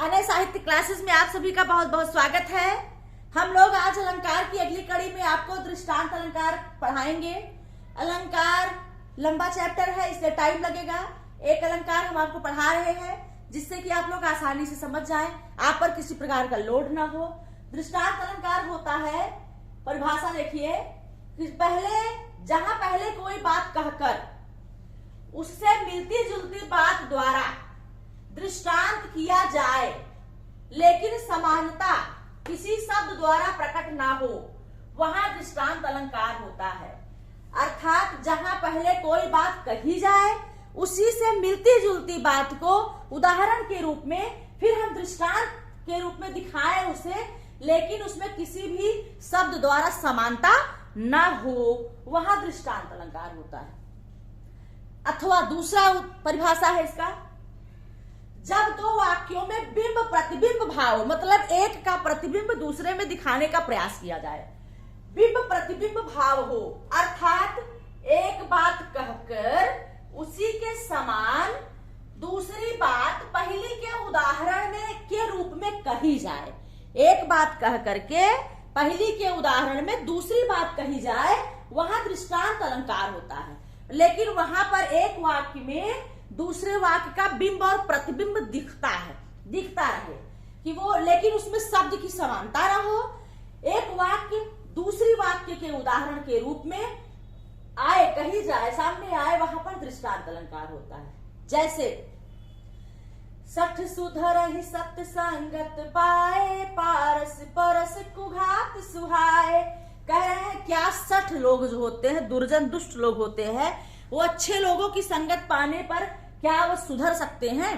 अनय साहित्य क्लासेस में आप सभी का बहुत बहुत स्वागत है। हम लोग आज अलंकार की अगली कड़ी में आपको दृष्टांत अलंकार पढ़ाएंगे। अलंकार लंबा चैप्टर है, इसलिए टाइम लगेगा। एक अलंकार हम आपको पढ़ा रहे हैं जिससे कि आप लोग आसानी से समझ जाएं, आप पर किसी प्रकार का लोड ना हो। दृष्टांत अलंकार होता है, परिभाषा देखिए, जहां पहले कोई बात कहकर उससे मिलती जुलती बात द्वारा दृष्टांत किया जाए, लेकिन समानता किसी शब्द द्वारा प्रकट ना हो, वहां दृष्टांत अलंकार होता है। अर्थात जहां पहले कोई बात कही जाए, उसी से मिलती जुलती बात को उदाहरण के रूप में फिर हम दृष्टांत के रूप में दिखाएं उसे, लेकिन उसमें किसी भी शब्द द्वारा समानता ना हो, वहां दृष्टांत अलंकार होता है। अथवा दूसरा परिभाषा है इसका, जब दो वाक्यों में बिंब प्रतिबिंब भाव, मतलब एक का प्रतिबिंब दूसरे में दिखाने का प्रयास किया जाए, बिंब प्रतिबिंब भाव हो, अर्थात एक बात कहकर उसी के समान दूसरी बात पहली के उदाहरण में के रूप में कही जाए। एक बात कह करके पहली के उदाहरण में दूसरी बात कही जाए, वहां दृष्टांत अलंकार होता है। लेकिन वहां पर एक वाक्य में दूसरे वाक्य का बिंब और प्रतिबिंब दिखता रहे कि वो, लेकिन उसमें शब्द की समानता ना हो। एक वाक्य दूसरी वाक्य के उदाहरण के रूप में आए, कही जाए, सामने आए, वहां पर दृष्टांत अलंकार होता है। जैसे सठ सुधरहि सत्य संगत पाए, पारस परस कुघात सुहाए। कह रहे हैं क्या 60 लोग जो होते हैं, दुर्जन दुष्ट लोग होते हैं, वो अच्छे लोगों की संगत पाने पर क्या वो सुधर सकते हैं?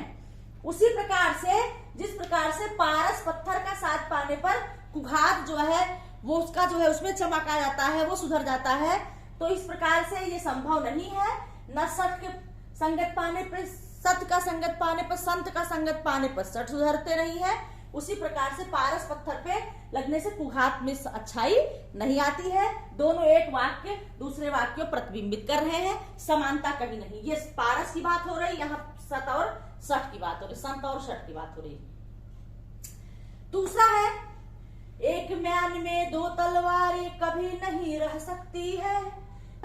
उसी प्रकार से जिस प्रकार से पारस पत्थर का साथ पाने पर कुघात जो है वो उसका जो है उसमें चमक आ जाता है, वो सुधर जाता है। तो इस प्रकार से ये संभव नहीं है। न सठ के संगत पाने पर, सत का संगत पाने पर, संत का संगत पाने पर सठ सुधरते नहीं है। उसी प्रकार से पारस पत्थर पे लगने से कुघात में अच्छाई नहीं आती है। दोनों एक वाक्य दूसरे वाक्य को प्रतिबिंबित कर रहे हैं, समानता कहीं नहीं। ये पारस की बात हो रही, यहाँ सत और सठ की बात हो रही, संत और सठ की बात हो रही। दूसरा है, एक म्यान में दो तलवारें कभी नहीं रह सकती है,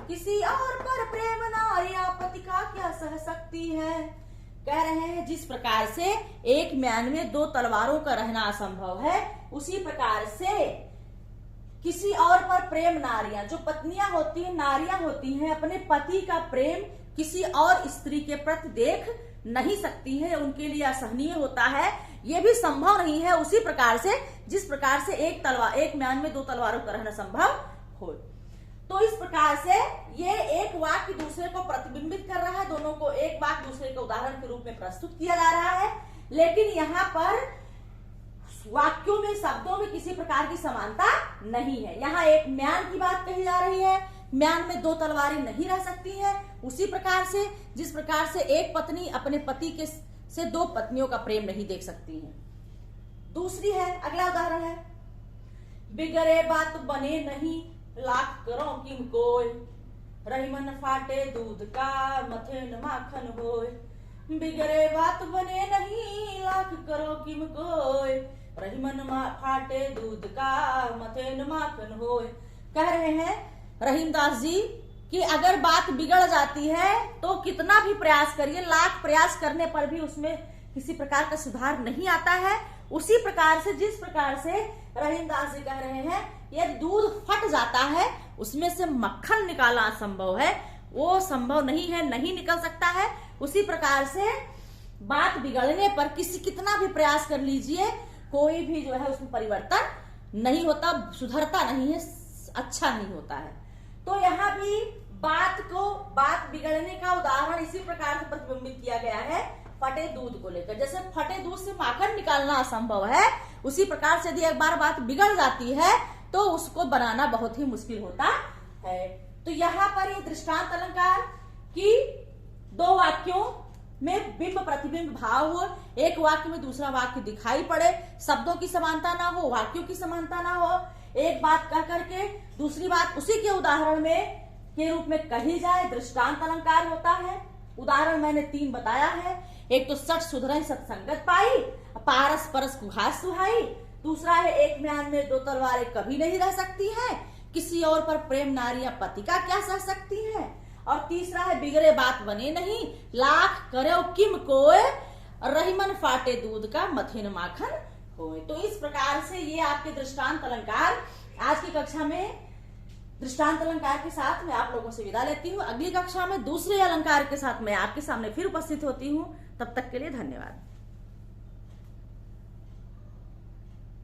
किसी और पर प्रेम नारी आपत्ति का क्या सह सकती है। कह रहे हैं जिस प्रकार से एक म्यान में दो तलवारों का रहना असंभव है, उसी प्रकार से किसी और पर प्रेम, नारियां जो पत्नियां होती हैं, नारियां होती हैं, अपने पति का प्रेम किसी और स्त्री के प्रति देख नहीं सकती है, उनके लिए असहनीय होता है, ये भी संभव नहीं है। उसी प्रकार से जिस प्रकार से एक म्यान में दो तलवारों का रहना संभव हो, तो इस प्रकार से ये एक वाक्य दूसरे को प्रतिबिंबित कर रहा है, दोनों को एक वाक्य दूसरे के उदाहरण के रूप में प्रस्तुत किया जा रहा है। लेकिन यहाँ पर वाक्यों में, शब्दों में किसी प्रकार की समानता नहीं है। यहाँ एक म्यान की बात कही जा रही है, म्यान में दो तलवारें नहीं रह सकती है। उसी प्रकार से जिस प्रकार से एक पत्नी अपने पति के से दो पत्नियों का प्रेम नहीं देख सकती है। दूसरी है, अगला उदाहरण है, बिगड़े बात बने नहीं लाख करो किम कोय, रही मन फाटे दूध का मथे न माखन होय। बिगड़े बात बने नहीं लाख करो किम कोय, रही मन फाटे दूध का मथे न माखन होय। कह रहे हैं रहीमदास जी कि अगर बात बिगड़ जाती है तो कितना भी प्रयास करिए, लाख प्रयास करने पर भी उसमें किसी प्रकार का सुधार नहीं आता है। उसी प्रकार से जिस प्रकार से रहीमदास जी कह रहे हैं यदि दूध फट जाता है, उसमें से मक्खन निकालना असंभव है, वो संभव नहीं है, नहीं निकल सकता है। उसी प्रकार से बात बिगड़ने पर कितना भी प्रयास कर लीजिए, कोई भी जो है उसमें परिवर्तन नहीं होता, सुधरता नहीं है, अच्छा नहीं होता है। तो यहाँ भी बात बिगड़ने का उदाहरण इसी प्रकार से प्रतिबिंबित किया गया है, फटे दूध को लेकर। जैसे फटे दूध से माखन निकालना असंभव है, उसी प्रकार से यदि एक बार बात बिगड़ जाती है तो उसको बनाना बहुत ही मुश्किल होता है। तो यहाँ पर ये दृष्टांत अलंकार कि दो वाक्यों में बिंब प्रतिबिंब भाव हो, एक वाक्य में दूसरा वाक्य दिखाई पड़े, शब्दों की समानता ना हो, वाक्यों की समानता ना हो, एक बात कह करके दूसरी बात उसी के उदाहरण में के रूप में कही जाए, दृष्टांत अलंकार होता है। उदाहरण मैंने 3 बताया है। एक तो सठ सुधरई सत्संगत पाई, पारस परस कुहास सुहाई। दूसरा है एक म्यान में दो तलवारें कभी नहीं रह सकती है, किसी और पर प्रेम नारियां पति का क्या सह सकती है। और तीसरा है बिगड़े बात बने नहीं, लाख करे किम कोय, रहीमन फाटे दूध का मथेन माखन होए। तो इस प्रकार से ये आपके दृष्टांत अलंकार आज की कक्षा में दृष्टांत अलंकार के साथ मैं आप लोगों से विदा लेती हूँ। अगली कक्षा में दूसरे अलंकार के साथ मैं आपके सामने फिर उपस्थित होती हूँ। तब तक के लिए धन्यवाद।